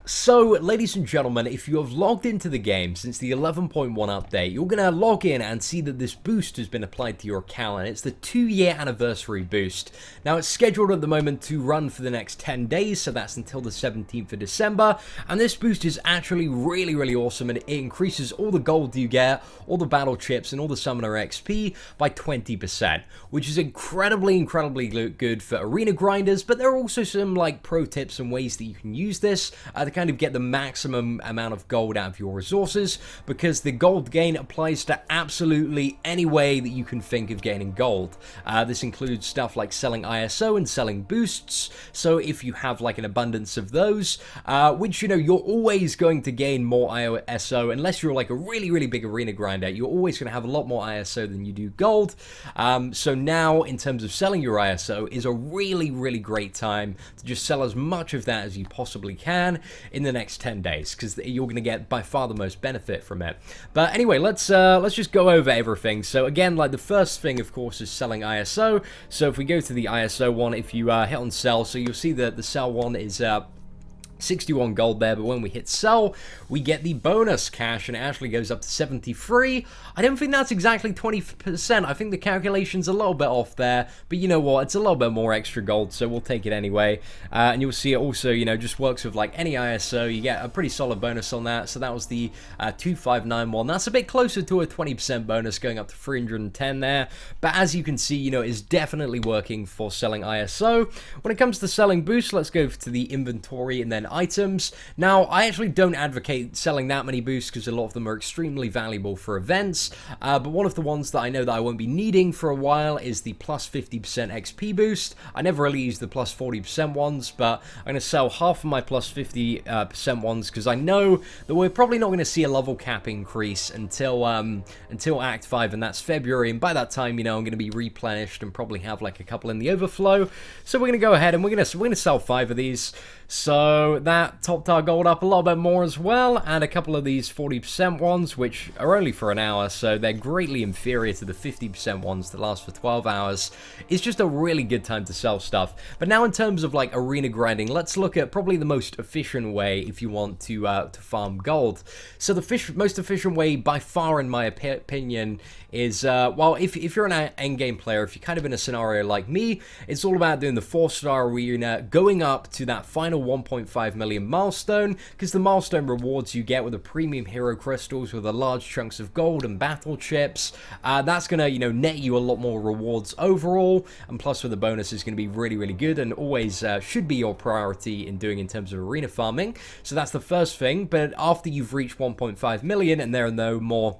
So, ladies and gentlemen, if you have logged into the game since the 11.1 update, you're going to log in and see that this boost has been applied to your account, and it's the 2-year anniversary boost. Now, it's scheduled at the moment to run for the next 10 days, so that's until the 17th of December, and this boost is actually really awesome, and it increases all the gold you get, all the battle chips, and all the summoner XP by 20%, which is incredibly good for arena grinders, but there are also some, pro tips and ways that you can use this to kind of get the maximum amount of gold out of your resources, because the gold gain applies to absolutely any way that you can think of gaining gold. This includes stuff like selling ISO and selling boosts, so if you have an abundance of those, which you're always going to gain more ISO, unless you're a really big arena grinder, you're always going to have a lot more ISO than you do gold. So now, in terms of selling your ISO, is a really great time to just sell as much of that as you possibly can in the next 10 days, because you're going to get by far the most benefit from it. But anyway, let's just go over everything. So again, the first thing, of course, is selling ISO. So if we go to the ISO one, if you hit on sell, so you'll see that the sell one is 61 gold there, but when we hit sell, we get the bonus cash, and it actually goes up to 73. I don't think that's exactly 20%. I think the calculation's a little bit off there, but you know what? It's a little bit more extra gold, so we'll take it anyway. And you'll see it also, just works with any ISO. You get a pretty solid bonus on that. So that was the 2591. That's a bit closer to a 20% bonus, going up to 310 there. But as you can see, it's definitely working for selling ISO. When it comes to selling boosts, let's go to the inventory and then items. Now, I actually don't advocate selling that many boosts because a lot of them are extremely valuable for events, but one of the ones that I know that I won't be needing for a while is the plus 50% XP boost. I never really use the plus 40% ones, but I'm going to sell half of my plus 50% ones because I know that we're probably not going to see a level cap increase until Act 5, and that's February, and by that time, I'm going to be replenished and probably have a couple in the overflow. So we're going to go ahead and we're going to sell 5 of these. So that topped our gold up a little bit more as well, and a couple of these 40% ones, which are only for an hour, so they're greatly inferior to the 50% ones that last for 12 hours. It's just a really good time to sell stuff. But now in terms of arena grinding, let's look at probably the most efficient way if you want to farm gold. So the most efficient way by far, in my opinion, is, well, if you're an endgame player, if you're kind of in a scenario like me, it's all about doing the 4-star arena, going up to that final 1.5 million milestone, because the milestone rewards you get with the premium hero crystals with the large chunks of gold and battle chips, that's gonna net you a lot more rewards overall, and plus with the bonus is gonna be really good, and always should be your priority in terms of arena farming. So that's the first thing. But after you've reached 1.5 million and there are no more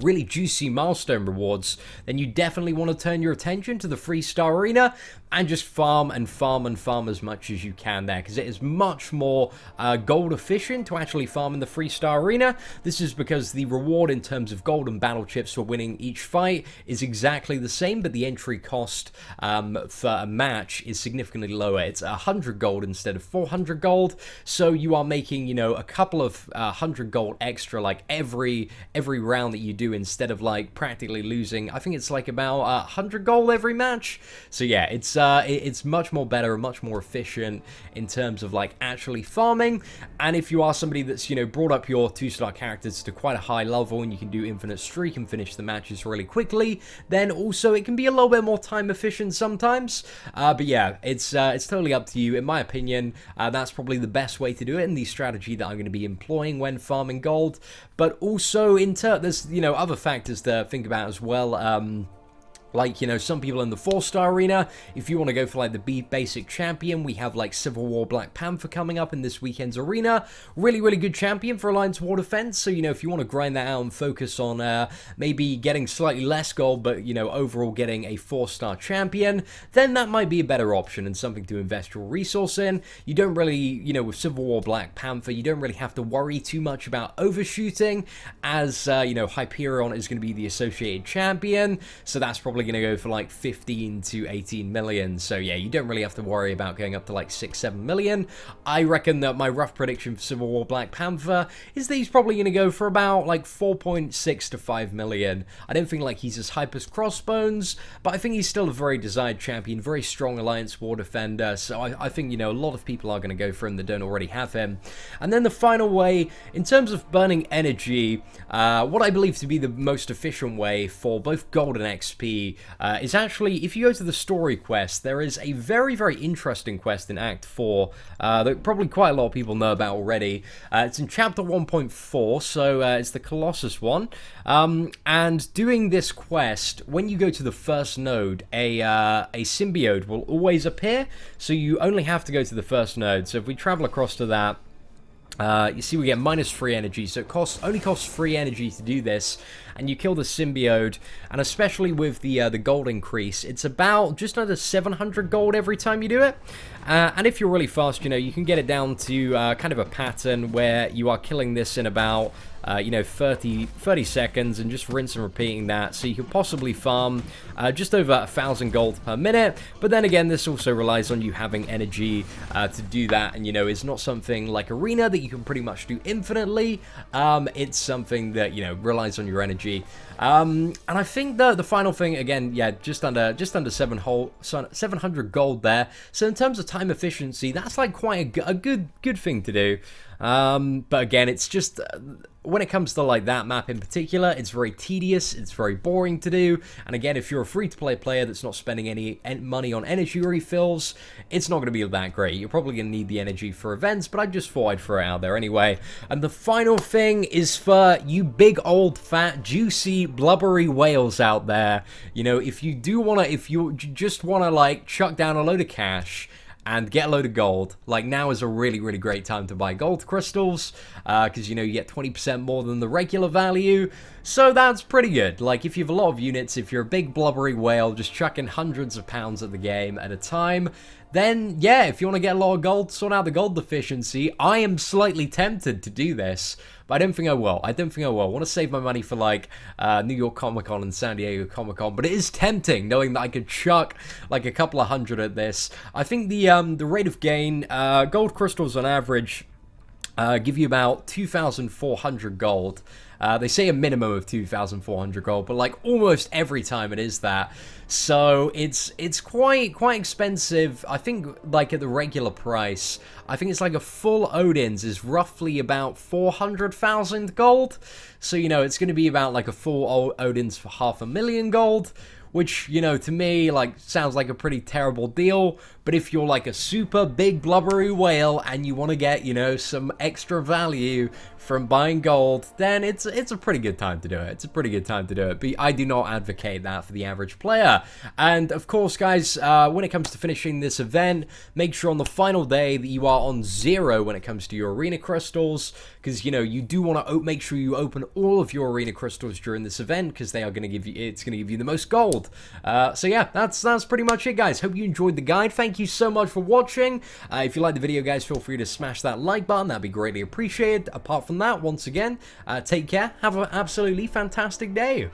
really juicy milestone rewards, then you definitely want to turn your attention to the 3-star arena and just farm as much as you can there, because it is much more gold efficient to actually farm in the 3-star arena. This is because the reward in terms of gold and battle chips for winning each fight is exactly the same, but the entry cost for a match is significantly lower. It's 100 gold instead of 400 gold, so you are making a couple of 100 gold extra every round that you do, instead of practically losing, I think it's about 100 gold every match. So yeah, it's much more better and much more efficient in terms of actually farming. And if you are somebody that's brought up your 2-star characters to quite a high level and you can do infinite streak and finish the matches really quickly, then also it can be a little bit more time efficient sometimes. But yeah, it's totally up to you. In my opinion, that's probably the best way to do it, and the strategy that I'm going to be employing when farming gold. But also there's other factors to think about as well. Some people in the 4-star arena, if you want to go for the basic champion, we have Civil War Black Panther coming up in this weekend's arena. Really good champion for Alliance War Defense. So, if you want to grind that out and focus on maybe getting slightly less gold, but, overall getting a 4-star champion, then that might be a better option and something to invest your resource in. You don't really, with Civil War Black Panther, you don't really have to worry too much about overshooting, as, Hyperion is going to be the associated champion. So that's probably going to go for like 15 to 18 million. So yeah, you don't really have to worry about going up to like 6-7 million. I reckon that my rough prediction for Civil War Black Panther is that he's probably going to go for about like 4.6 to 5 million. I don't think like he's as hype as Crossbones, but I think he's still a very desired champion, very strong Alliance War defender. So I think, you know, a lot of people are going to go for him that don't already have him. And then the final way, in terms of burning energy, what I believe to be the most efficient way for both gold and XP is actually, if you go to the story quest, there is a very, very interesting quest in Act 4 that probably quite a lot of people know about already. It's in Chapter 1.4, so it's the Colossus one. And doing this quest, when you go to the first node, a symbiote will always appear, so you only have to go to the first node. So if we travel across to that, you see we get -3 energy, so it only costs 3 energy to do this, and you kill the symbiote. And especially with the gold increase, it's about just under 700 gold every time you do it. And if you're really fast, you know, you can get it down to kind of a pattern where you are killing this in about you know, 30 seconds, and just rinse and repeating that, so you could possibly farm just over 1,000 gold per minute. But then again, this also relies on you having energy to do that, and you know, it's not something like Arena that you can pretty much do infinitely. It's something that, you know, relies on your energy. And I think the final thing, again, yeah, just under 700 gold there. So in terms of time efficiency, that's like quite a good thing to do. But again, it's just when it comes to like that map in particular, it's very tedious, it's very boring to do. And again, if you're a free-to-play player that's not spending any money on energy refills, it's not going to be that great. You're probably going to need the energy for events, but I just thought I'd throw it out there anyway. And the final thing is for you big old fat juicy blubbery whales out there. You know, if you just want to like chuck down a load of cash and get a load of gold, like now is a really, really great time to buy gold crystals, because, you know, you get 20% more than the regular value, so that's pretty good. Like, if you have a lot of units, if you're a big blubbery whale just chucking hundreds of pounds at the game at a time, then yeah, if you want to get a lot of gold, sort out the gold deficiency, I am slightly tempted to do this, but I don't think I will. I want to save my money for like New York Comic Con and San Diego Comic Con, but it is tempting knowing that I could chuck like a couple of hundred at this. I think the rate of gain, gold crystals on average give you about 2,400 gold. They say a minimum of 2,400 gold, but like almost every time it is that. So it's quite expensive. I think like at the regular price, I think it's like a full Odin's is roughly about 400,000 gold. So, you know, it's going to be about like a full Odin's for 500,000 gold, which, you know, to me, like, sounds like a pretty terrible deal. But if you're like a super big blubbery whale and you want to get, you know, some extra value from buying gold, then it's a pretty good time to do it. It's a pretty good time to do it. But I do not advocate that for the average player. And of course, guys, when it comes to finishing this event, make sure on the final day that you are on 0 when it comes to your arena crystals, because, you know, you do want to make sure you open all of your arena crystals during this event, because they are going to give you, it's going to give you the most gold. So yeah, that's pretty much it, guys. Hope you enjoyed the guide. Thank you so much for watching. If you liked the video, guys, feel free to smash that like button. That'd be greatly appreciated. Apart from that, once again, take care. Have an absolutely fantastic day.